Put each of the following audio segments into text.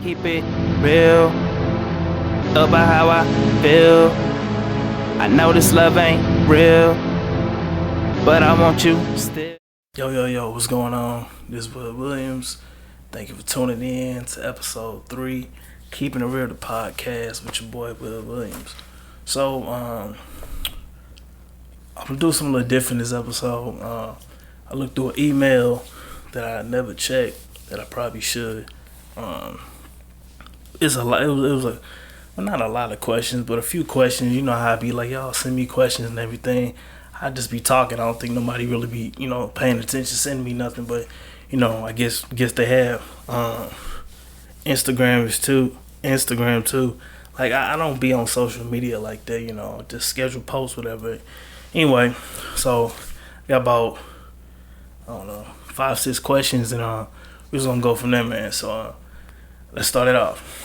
Keep it real about how I feel. I know this love ain't real, but I want you still. Yo, what's going on? This is Bud Williams. Thank you for tuning in to episode 3, Keeping It Real, the podcast with your boy Bud Williams. So, I'm gonna do something a little different this episode. I looked through an email that I never checked that I probably should. It's a lot. It was well, not a lot of questions, but a few questions. You know how I be like, y'all send me questions and everything. I just be talking. I don't think nobody really be, paying attention, sending me nothing. But, I guess they have. Instagram too. Like I don't be on social media like that. Just schedule posts, whatever. Anyway, so got about 5-6 questions, and we're just gonna go from there, man. So let's start it off.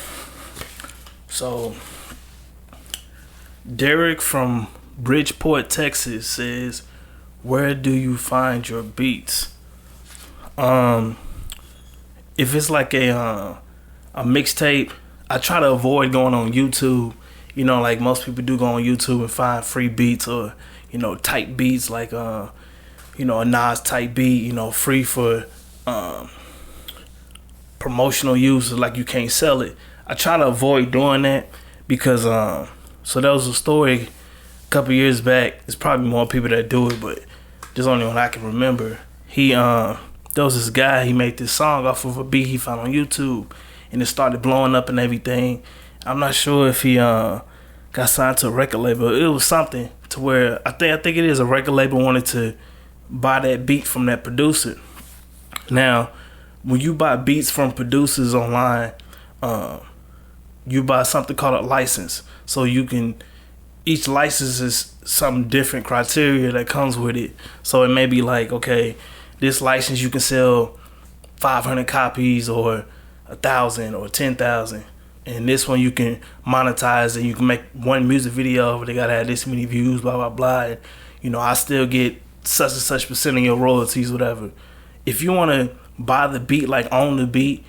So Derek from Bridgeport, Texas says, where do you find your beats? If it's like a mixtape, I try to avoid going on YouTube. Like most people do, go on YouTube and find free beats or type beats like a Nas type beat, free for promotional use, like you can't sell it. I try to avoid doing that because so there was a story a couple years back. There's probably more people that do it, but there's only one I can remember. There was this guy, he made this song off of a beat he found on YouTube, and it started blowing up and everything. I'm not sure if he got signed to a record label. It was something to where I think it is a record label wanted to buy that beat from that producer. Now, when you buy beats from producers online, you buy something called a license. So each license is some different criteria that comes with it. So it may be like, okay, this license you can sell 500 copies or 1,000 or 10,000. And this one you can monetize and you can make one music video, but they gotta have this many views, blah, blah, blah. And, I still get such and such percent of your royalties, whatever. If you want to buy the beat, like own the beat,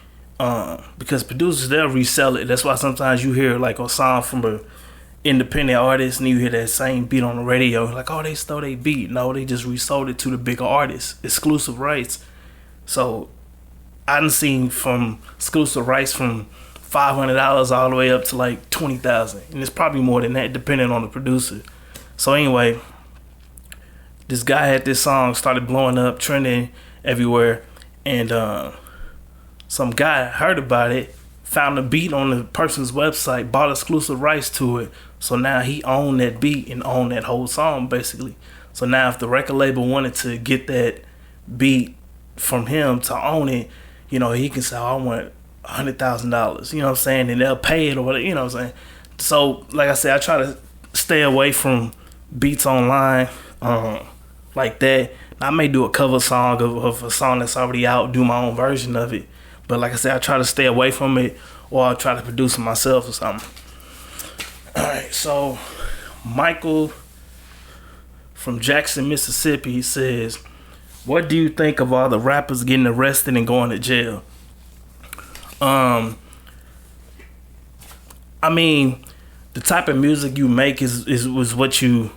because producers, they'll resell it. That's why sometimes you hear like a song from a independent artist and you hear that same beat on the radio, like, oh, they stole their beat. No, they just resold it to the bigger artists, exclusive rights. So I done seen from exclusive rights from $500 all the way up to like $20,000, and it's probably more than that depending on the producer. So anyway, this guy had this song, started blowing up, trending everywhere, and some guy heard about it, found the beat on the person's website, bought exclusive rights to it. So now he owned that beat and owned that whole song, basically. So now if the record label wanted to get that beat from him to own it, he can say, oh, I want $100,000, you know what I'm saying? And they'll pay it or whatever, you know what I'm saying? So, like I said, I try to stay away from beats online like that. I may do a cover song of a song that's already out, do my own version of it. But like I said, I try to stay away from it, or I'll try to produce it myself or something. Alright, so Michael from Jackson, Mississippi says, what do you think of all the rappers getting arrested and going to jail? I mean, the type of music you make was what you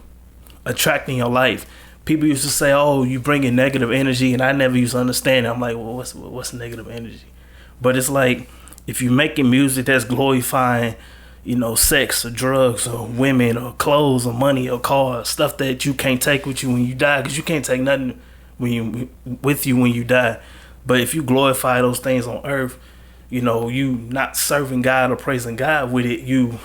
attract in your life. People used to say, oh, you bring in negative energy, and I never used to understand it. I'm like, well, what's negative energy? But it's like, if you're making music that's glorifying, sex or drugs or women or clothes or money or cars, stuff that you can't take with you when you die, because you can't take nothing with you when you die. But if you glorify those things on earth, you not serving God or praising God with it, you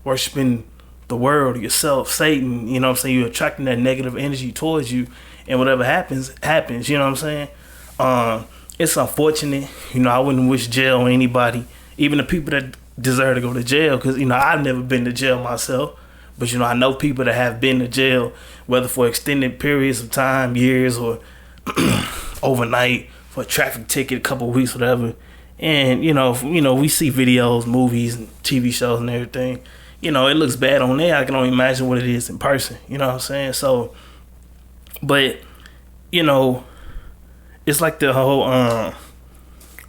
worshiping the world, yourself, Satan, you know what I'm saying? You're attracting that negative energy towards you, and whatever happens, you know what I'm saying? It's unfortunate, I wouldn't wish jail on anybody, even the people that deserve to go to jail, because, I've never been to jail myself, but, I know people that have been to jail, whether for extended periods of time, years, or overnight, for a traffic ticket, a couple of weeks, whatever. And, we see videos, movies, and TV shows and everything. It looks bad on there. I can only imagine what it is in person. You know what I'm saying? So, but, it's like the whole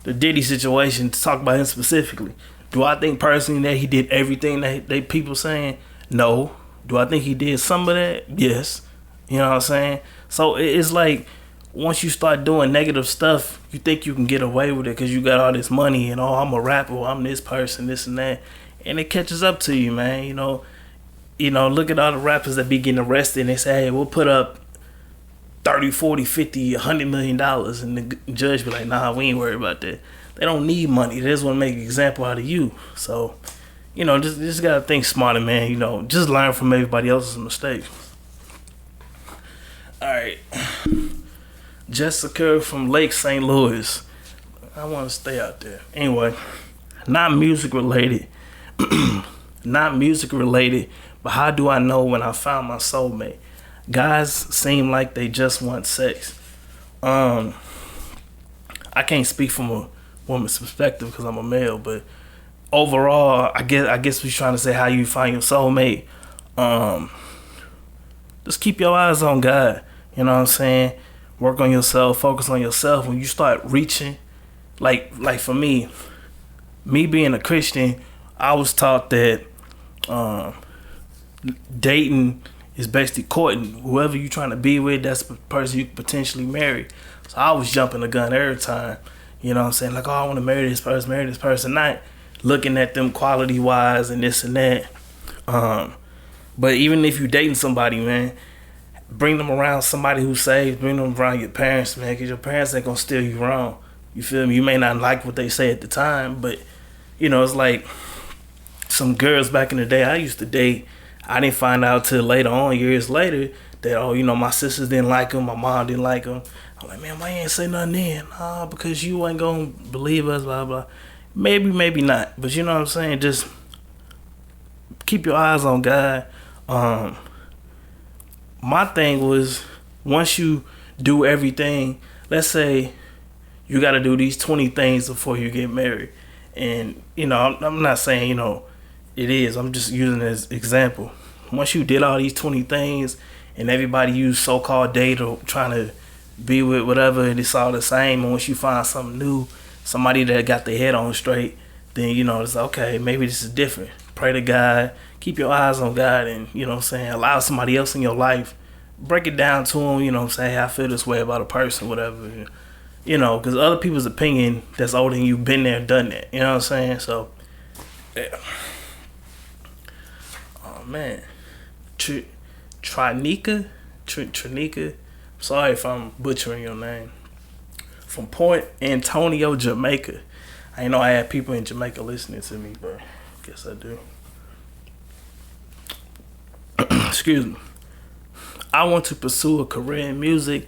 the Diddy situation, to talk about him specifically. Do I think personally that he did everything that they people saying? No. Do I think he did some of that? Yes. You know what I'm saying? So it's like, once you start doing negative stuff, you think you can get away with it because you got all this money and, oh, I'm a rapper, I'm this person, this and that. And it catches up to you, man. You know, look at all the rappers that be getting arrested and they say, hey, we'll put up 30, 40, 50, $100 million. And the judge be like, nah, we ain't worried about that. They don't need money. They just want to make an example out of you. So, you know, just got to think smarter, man. You know, just learn from everybody else's mistakes. All right. Jessica from Lake St. Louis. I want to stay out there. Anyway, not music related. Not music related, but how do I know when I found my soulmate? Guys seem like they just want sex. I can't speak from a woman's perspective because I'm a male, but overall, I guess we're trying to say how you find your soulmate. Just keep your eyes on God. You know what I'm saying? Work on yourself, focus on yourself. When you start reaching, like for me being a Christian, I was taught that dating is basically courting. Whoever you trying to be with, that's the person you could potentially marry. So I was jumping the gun every time. You know what I'm saying? Like, oh, I want to marry this person. Not looking at them quality wise and this and that. But even if you dating somebody, man, bring them around somebody who's saved. Bring them around your parents, man, because your parents ain't gonna steer you wrong. You feel me? You may not like what they say at the time, but you know, it's like some girls back in the day I used to date. I didn't find out till later on, years later, that, oh, you know, my sisters didn't like them, my mom didn't like them. I'm like, man, why you ain't say nothing then? Nah, because you ain't gonna believe us, blah, blah. Maybe, maybe not. But you know what I'm saying? Just keep your eyes on God. My thing was, once you do everything, let's say you got to do these 20 things before you get married. And, you know, I'm not saying, you know, it is. I'm just using it as example. Once you did all these 20 things and everybody used so-called data trying to be with whatever and it's all the same, and once you find something new, somebody that got their head on straight, then, you know, it's okay, maybe this is different. Pray to God. Keep your eyes on God and, you know what I'm saying, allow somebody else in your life. Break it down to them, you know what I'm saying, hey, I feel this way about a person, whatever. You know, because other people's opinion that's older than you been there and done that. You know what I'm saying? So, yeah. Oh, man. Trinika? Sorry if I'm butchering your name. From Point Antonio, Jamaica. I didn't know I had people in Jamaica listening to me, but I guess I do. Excuse me. I want to pursue a career in music,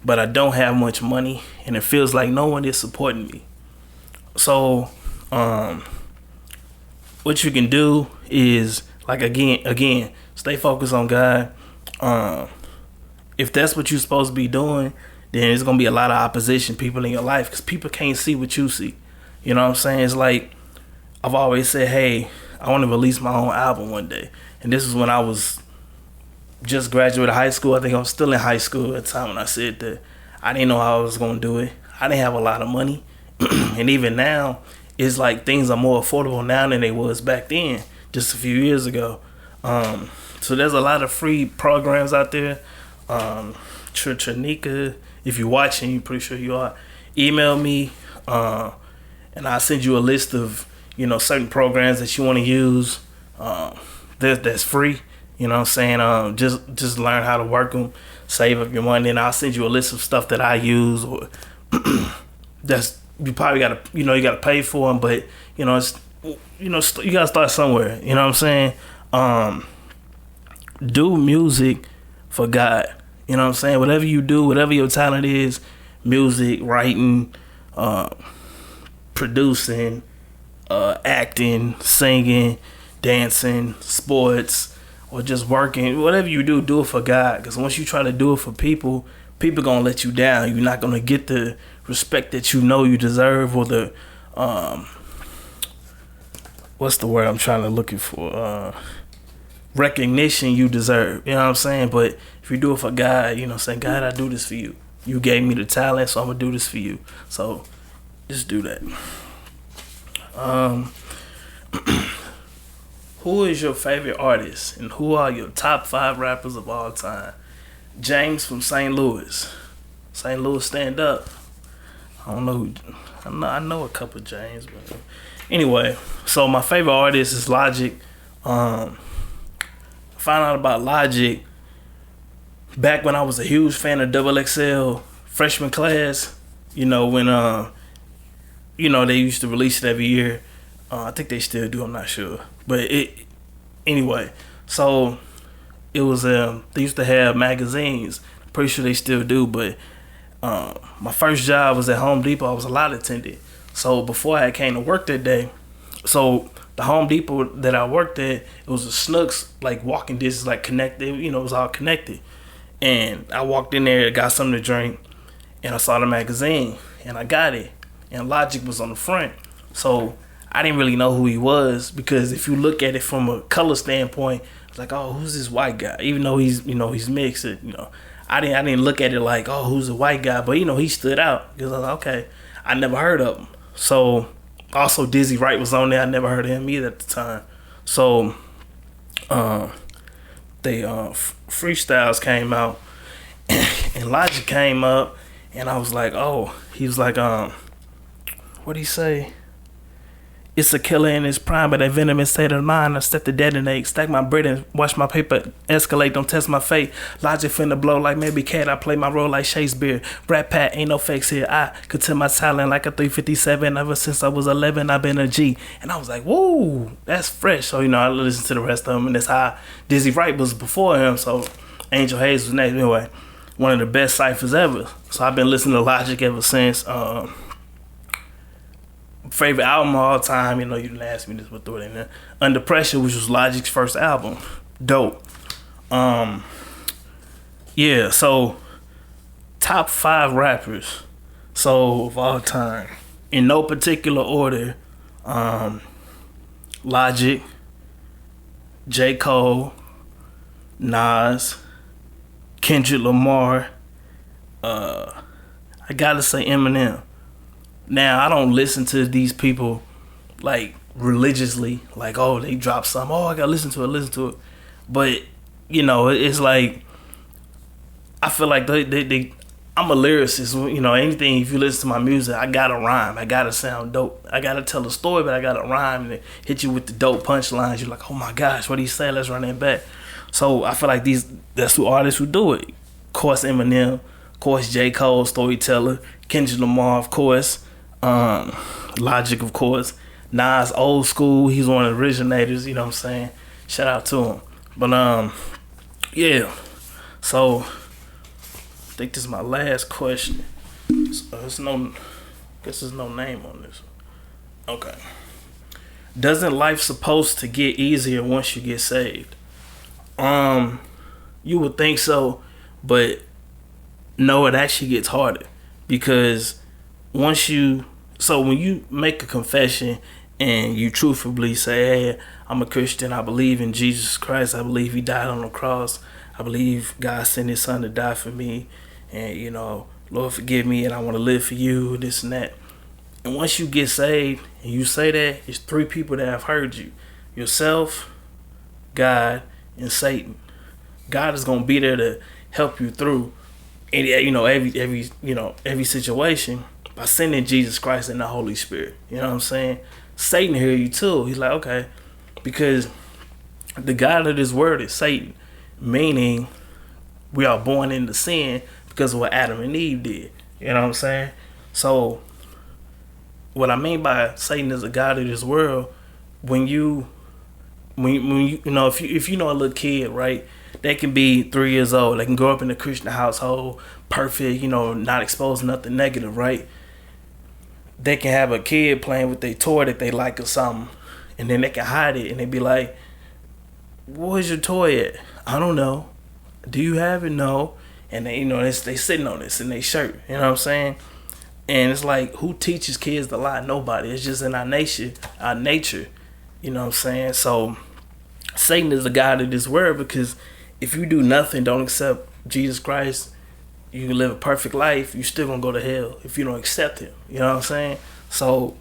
but I don't have much money, and it feels like no one is supporting me. So, what you can do is, like, again, stay focused on God. If that's what you're supposed to be doing, then there's gonna be a lot of opposition, people in your life, because people can't see what you see. You know what I'm saying? It's like, I've always said, hey, I want to release my own album one day. And this is when I was just graduated high school. I think I was still in high school at the time when I said that. I didn't know how I was going to do it. I didn't have a lot of money. And even now, it's like things are more affordable now than they was back then, just a few years ago. So there's a lot of free programs out there. Trinika, if you're watching, you're pretty sure you are, email me, and I'll send you a list of, you know, certain programs that you want to use. That's free. You know what I'm saying? Just learn how to work them, save up your money, and I'll send you a list of stuff that I use, or that's, you probably gotta, you know, you gotta pay for them, but you know, it's, you know, you gotta start somewhere. You know what I'm saying? Do music for God. You know what I'm saying? Whatever you do, whatever your talent is, music, writing, producing, acting, singing, dancing, sports, or just working, whatever you do it for God. Because once you try to do it for people gonna let you down. You're not gonna get the respect that you know you deserve, or the what's the word I'm trying to looking for? Recognition you deserve. You know what I'm saying? But if you do it for God, you know what I'm saying, God, I do this for you. You gave me the talent, so I'm gonna do this for you. So Just do that. Who is your favorite artist, and who are your top 5 rappers of all time? James from St. Louis. St. Louis, stand up. I don't know who. I know a couple James, but anyway. So my favorite artist is Logic. I found out about Logic back when I was a huge fan of Double XL freshman class. You know when they used to release it every year. I think they still do. I'm not sure, but anyway. So it was they used to have magazines. Pretty sure they still do, but my first job was at Home Depot. I was a lot attendant. So before I came to work that day, so the Home Depot that I worked at, it was a Snooks, like walking distance, like connected. You know, it was all connected. And I walked in there, got something to drink, and I saw the magazine, and I got it. And Logic was on the front. So I didn't really know who he was, because if you look at it from a color standpoint, it's like, oh, who's this white guy? Even though he's mixed, I didn't look at it like, oh, who's a white guy? But he stood out, because I was like, okay, I never heard of him. So also Dizzy Wright was on there. I never heard of him either at the time. So they freestyles came out, and Logic came up, and I was like, oh, he was like, what'd he say? It's a killer in his prime, but that venomous state of mind, I step to detonate, stack my bread and watch my paper escalate, don't test my fate. Logic finna blow like maybe Cat, I play my role like Shakespeare. Brad Pat, ain't no fakes here, I could tell my talent like a 357. Ever since I was 11, I've been a G. And I was like, whoa, that's fresh. So, I listened to the rest of them, and that's how Dizzy Wright was before him, so Angel Hayes was next. Anyway, one of the best ciphers ever. So I've been listening to Logic ever since. Favorite album of all time, you didn't ask me this, but throw it in there. Under Pressure, which was Logic's first album. Dope. Yeah, so top 5 rappers. So of all time. In no particular order. Logic, J. Cole, Nas, Kendrick Lamar, I gotta say Eminem. Now, I don't listen to these people like religiously, like, oh, they drop something, oh, I gotta listen to it. But, it's like, I feel like I'm a lyricist, anything, if you listen to my music, I gotta rhyme, I gotta sound dope, I gotta tell a story, but I gotta rhyme and hit you with the dope punchlines. You're like, oh my gosh, what he say? Let's run that back. So I feel like that's who artists who do it. Of course, Eminem, of course, J. Cole, storyteller, Kendrick Lamar, of course. Logic, of course. Nas, old school. He's one of the originators. You know what I'm saying? Shout out to him. But yeah. So I think this is my last question. There's no name on this. Okay. Doesn't life supposed to get easier once you get saved? You would think so, but no, it actually gets harder, because when you make a confession and you truthfully say, hey, I'm a Christian, I believe in Jesus Christ, I believe he died on the cross, I believe God sent his son to die for me, and Lord forgive me, and I want to live for you, this and that. And once you get saved and you say that, it's 3 people that have heard you: yourself, God, and Satan. God is gonna be there to help you through every situation, by sending Jesus Christ and the Holy Spirit. You know what I'm saying? Satan hear you too. He's like, okay, because the God of this world is Satan, meaning we are born into sin because of what Adam and Eve did. You know what I'm saying? So what I mean by Satan is the God of this world, when you if you know a little kid, right? They can be 3 years old. They can grow up in a Christian household, perfect, not exposed to nothing negative, right? They can have a kid playing with their toy that they like or something, and then they can hide it, and they be like, where's your toy at? I don't know. Do you have it? No. And they, they sitting on this in their shirt. You know what I'm saying? And it's like, who teaches kids to lie? Nobody. It's just in our nature. You know what I'm saying? So Satan is the God of this world, because if you do nothing, don't accept Jesus Christ, you can live a perfect life, you still gonna go to hell if you don't accept him. You know what I'm saying? So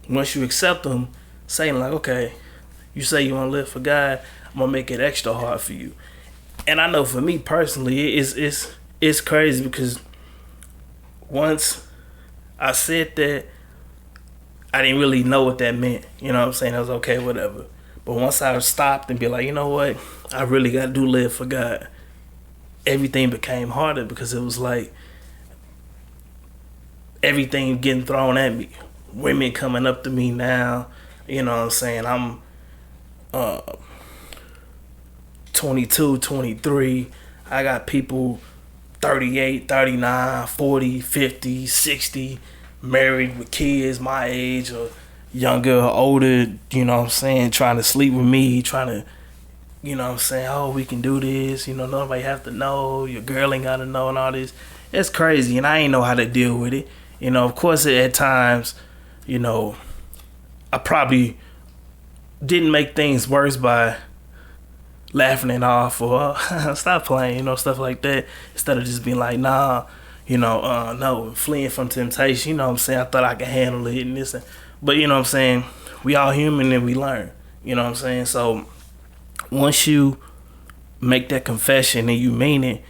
once you accept them, saying like, okay, you say you want to live for God, I'm gonna make it extra hard for you. And I know for me personally, it's crazy because once I said that, I didn't really know what that meant. You know what I'm saying? I was okay, whatever. But once I stopped and be like, you know what, I really got to live for God, everything became harder because it was like everything getting thrown at me. Women coming up to me now, you know what I'm saying? I'm 22, 23. I got people 38, 39, 40, 50, 60, married with kids my age or younger or older, you know what I'm saying, trying to sleep with me, trying to, you know what I'm saying, oh, we can do this, you know, nobody have to know, your girl ain't gotta know and all this. It's crazy, and I ain't know how to deal with it. You know, of course, at times, you know, I probably didn't make things worse by laughing it off or stop playing, you know, stuff like that, instead of just being like, nah, you know, no, fleeing from temptation, you know what I'm saying, I thought I could handle it and this, but you know what I'm saying, we all human and we learn, you know what I'm saying, so once you make that confession and you mean it,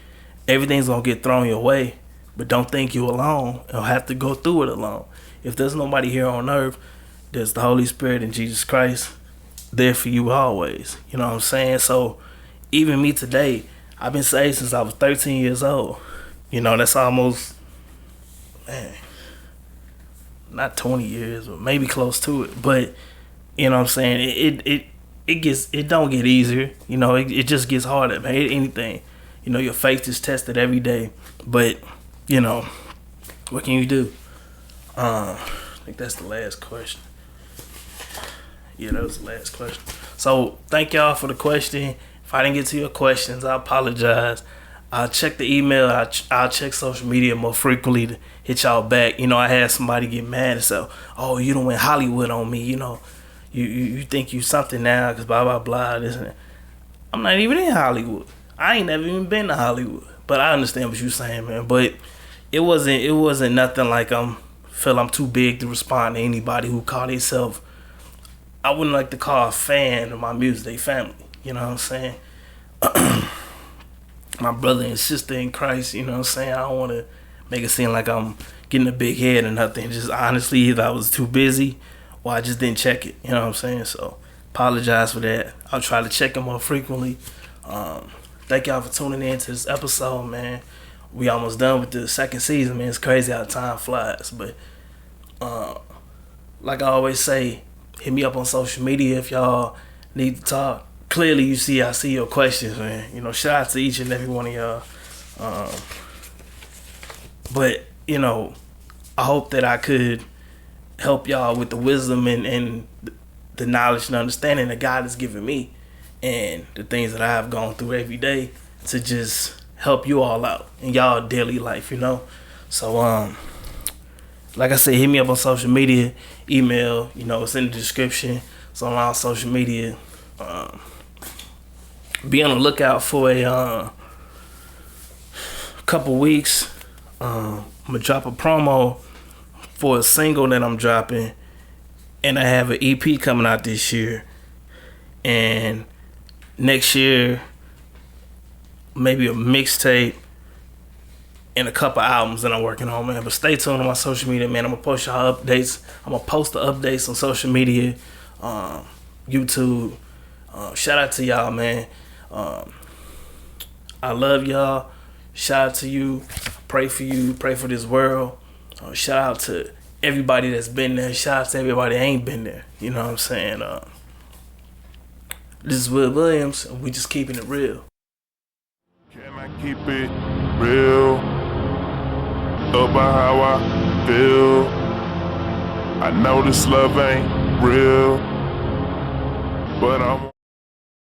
everything's gonna get thrown your way, but don't think you're alone, you'll have to go through it alone. If there's nobody here on earth, there's the Holy Spirit and Jesus Christ there for you always. You know what I'm saying? So even me today, I've been saved since I was 13 years old. You know, that's almost, man, not 20 years, but maybe close to it. But you know what I'm saying? It don't get easier. You know, it just gets harder, man. Anything. You know, your faith is tested every day. But, you know, what can you do? I think that's the last question. Yeah, that was the last question. So thank y'all for the question. If I didn't get to your questions, I apologize. I'll check the email. I'll check social media more frequently to hit y'all back. You know, I had somebody get mad and say, oh, you done went Hollywood on me. You know, you think you something now because blah, blah, blah. This and that. I'm not even in Hollywood. I ain't never even been to Hollywood. But I understand what you're saying, man. But it wasn't nothing like I'm too big to respond to anybody who call themselves, I wouldn't like to call a fan of my music, they family. You know what I'm saying? My brother and sister in Christ, you know what I'm saying? I don't want to make it seem like I'm getting a big head or nothing. Just honestly, either I was too busy or I just didn't check it. You know what I'm saying? So, apologize for that. I'll try to check it more frequently. Thank y'all for tuning in to this episode, man. We almost done with the second season, man. It's crazy how time flies. But, like I always say, hit me up on social media if y'all need to talk. Clearly, I see your questions, man. You know, shout out to each and every one of y'all. But, you know, I hope that I could help y'all with the wisdom and the knowledge and understanding that God has given me and the things that I've gone through every day to just help you all out in y'all daily life, you know? So, like I said, hit me up on social media, email, you know, it's in the description. It's on all social media. Be on the lookout for a couple weeks. I'm going to drop a promo for a single that I'm dropping. And I have an EP coming out this year. And next year, maybe a mixtape and a couple albums that I'm working on, man. But stay tuned on my social media, man. I'm gonna post y'all updates. I'm gonna post the updates on social media, YouTube. Shout out to y'all, man. I love y'all. Shout out to you. Pray for you. Pray for this world. Shout out to everybody that's been there. Shout out to everybody that ain't been there. You know what I'm saying? This is Will Williams, and we just keeping it real. Can I keep it real about how I feel? I know this love ain't real, but I'm